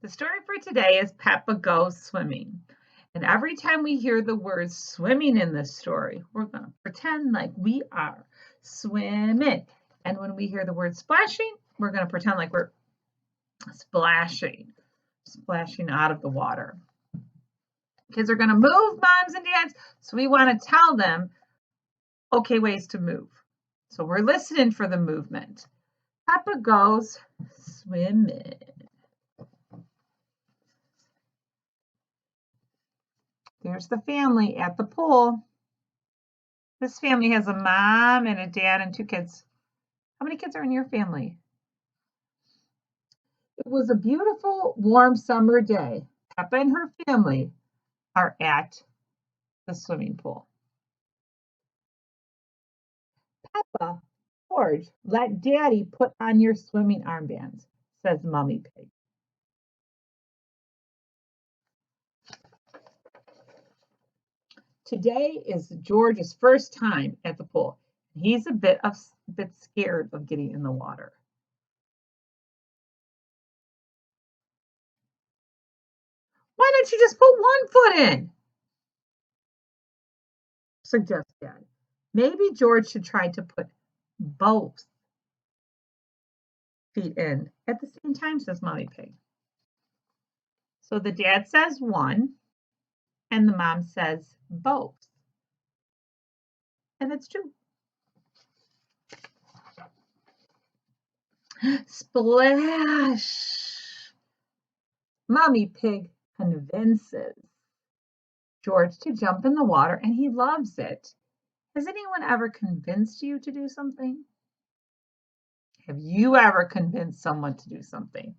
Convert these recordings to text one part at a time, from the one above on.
The story for today is Peppa Goes Swimming. And every time we hear the word swimming in this story, we're going to pretend like we are swimming. And when we hear the word splashing, we're going to pretend like we're splashing out of the water. Kids are going to move, moms and dads, so we want to tell them okay ways to move. So we're listening for the movement. Peppa goes swimming. There's the family at the pool. This family has a mom and a dad and 2 kids. How many kids are in your family? It was a beautiful, warm summer day. Peppa and her family are at the swimming pool. Peppa, George, let Daddy put on your swimming armbands, says Mummy Pig. Today is George's first time at the pool. He's a bit scared of getting in the water. Why don't you just put one foot in? Suggests Dad. Maybe George should try to put both feet in at the same time, says Mommy Pig. So the dad says one, and the mom says both. And it's 2. Splash! Mommy Pig convinces George to jump in the water, and he loves it. Has anyone ever convinced you to do something? Have you ever convinced someone to do something?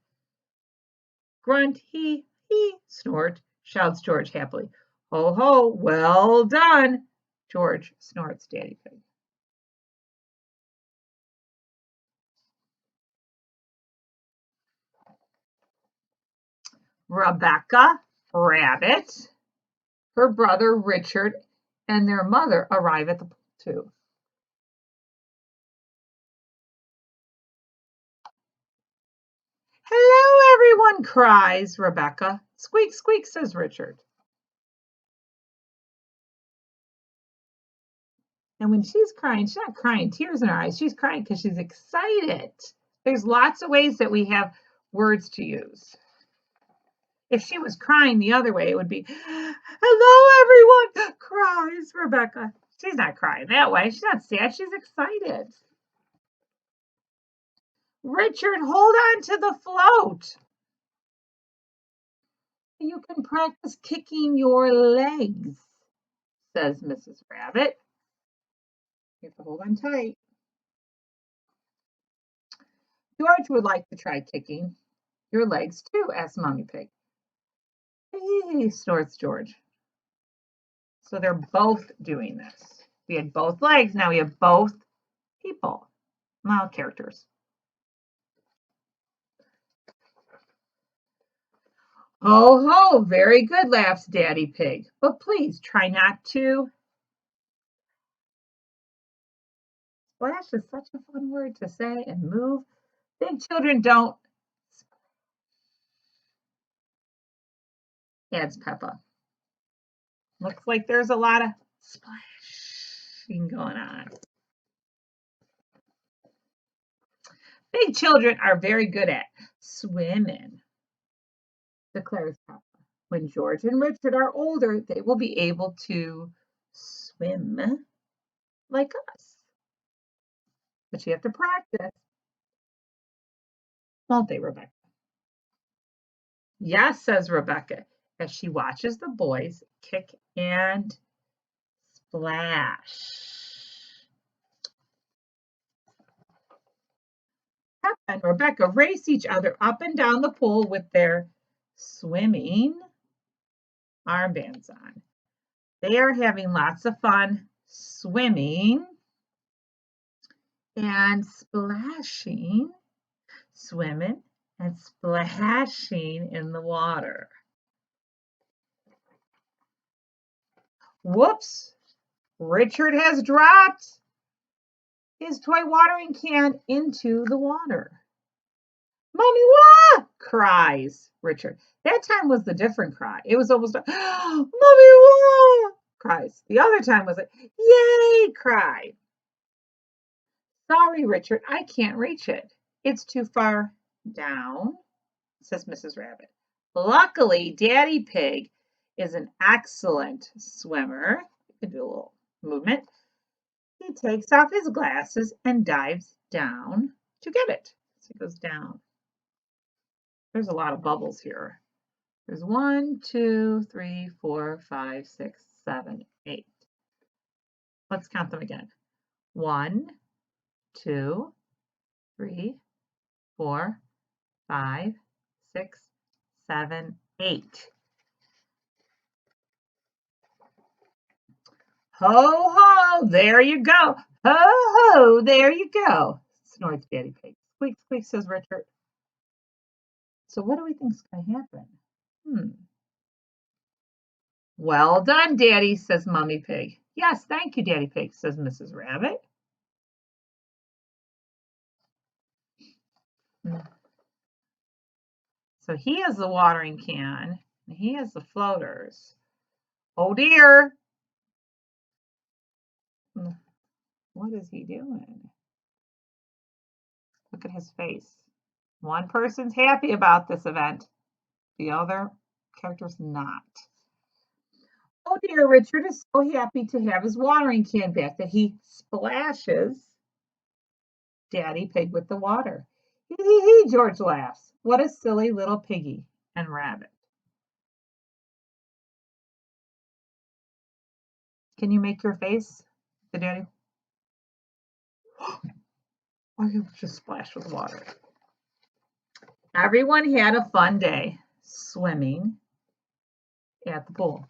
Grunt, he, snort, shouts George happily. Ho, ho, well done, George snorts Daddy Pig. Rebecca Rabbit, her brother Richard, and their mother arrive at the pool too. Hello, everyone, cries Rebecca. Squeak, squeak, says Richard. And when she's crying, she's not crying tears in her eyes. She's crying because she's excited. There's lots of ways that we have words to use. If she was crying the other way, it would be, hello, everyone, cries Rebecca. She's not crying that way. She's not sad. She's excited. Richard, hold on to the float. You can practice kicking your legs, says Mrs. Rabbit. You have to hold on tight. George would like to try kicking your legs too, asks Mommy Pig. Hey, snorts George. So they're both doing this. We had both legs, now we have both people, well, characters. Ho, ho, very good, laughs Daddy Pig. But please try not to. Splash is such a fun word to say and move. Big children don't. Adds Peppa. Looks like there's a lot of splashing going on. Big children are very good at swimming, declares Peppa. When George and Richard are older, they will be able to swim like us. But you have to practice. Won't they, Rebecca? Yes, says Rebecca, as she watches the boys kick and splash. Peppa and Rebecca race each other up and down the pool with their swimming armbands on. They are having lots of fun swimming and splashing, swimming and splashing in the water. Whoops! Richard has dropped his toy watering can into the water. Mommy, what? cries Richard. That time was the different cry. It was almost a, Mommy, whoa, cries. The other time was a, yay, cry. Sorry, Richard, I can't reach it. It's too far down, says Mrs. Rabbit. Luckily, Daddy Pig is an excellent swimmer. You can do a little movement. He takes off his glasses and dives down to get it. So he goes down. There's a lot of bubbles here. There's 1, 2, 3, 4, 5, 6, 7, 8. Let's count them again. 1, 2, 3, 4, 5, 6, 7, 8. Ho, ho, there you go. Ho, ho, there you go, snorts Daddy Pig. Squeak, squeak, says Richard. So what do we think is going to happen? Well done, Daddy, says Mummy Pig. Yes, thank you, Daddy Pig, says Mrs. Rabbit. So he has the watering can, and he has the floaters. Oh dear. What is he doing? Look at his face. One person's happy about this event. The other character's not. Oh dear, Richard is so happy to have his watering can back that he splashes Daddy Pig with the water. Hee hee hee, George laughs. What a silly little piggy and rabbit. Can you make your face, the Daddy? Oh, you just splashed with water. Everyone had a fun day swimming at the pool.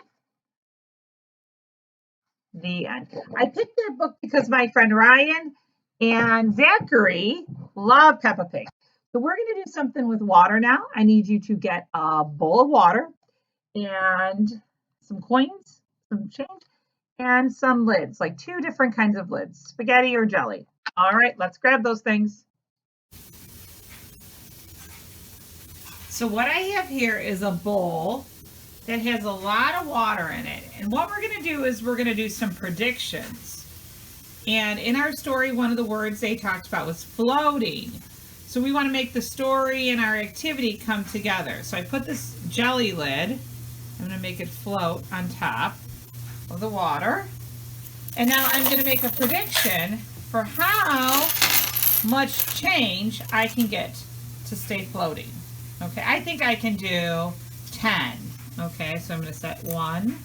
The end. I picked that book because my friend Ryan and Zachary love Peppa Pig. So we're going to do something with water now. I need you to get a bowl of water and some coins, some change, and some lids, like 2 different kinds of lids, spaghetti or jelly. All right, let's grab those things. So what I have here is a bowl that has a lot of water in it. And what we're going to do is we're going to do some predictions. And in our story, one of the words they talked about was floating. So we want to make the story and our activity come together. So I put this jelly lid, I'm going to make it float on top of the water. And now I'm going to make a prediction for how much change I can get to stay floating. Okay, I think I can do 10. Okay, so I'm going to set 1,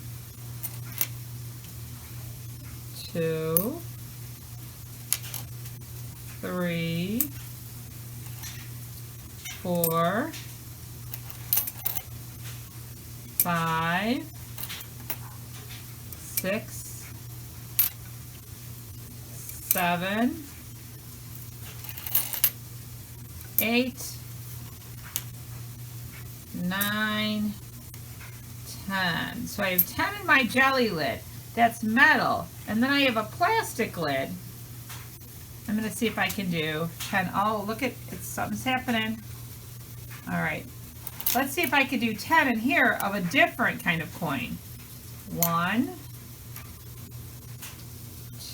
2, 3, 4, 5, 6, 7, 8, 9, 10. So I have 10 in my jelly lid. That's metal. And then I have a plastic lid. I'm going to see if I can do 10. Oh, look at it. Something's happening. All right. Let's see if I can do 10 in here of a different kind of coin. 1,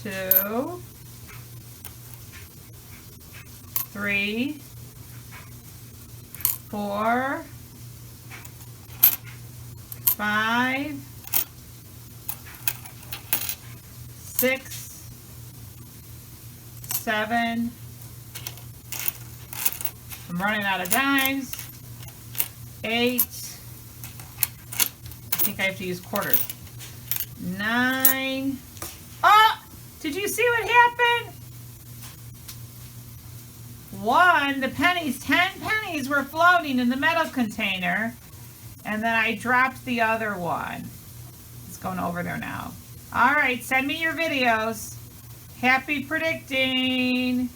2, 3, 4, 5, 6, 7. I'm running out of dimes. 8. I think I have to use quarters. 9. Oh! Did you see what happened? 1. The pennies, 10 pennies were floating in the metal container. And then I dropped the other one. It's going over there now. All right, send me your videos. Happy predicting.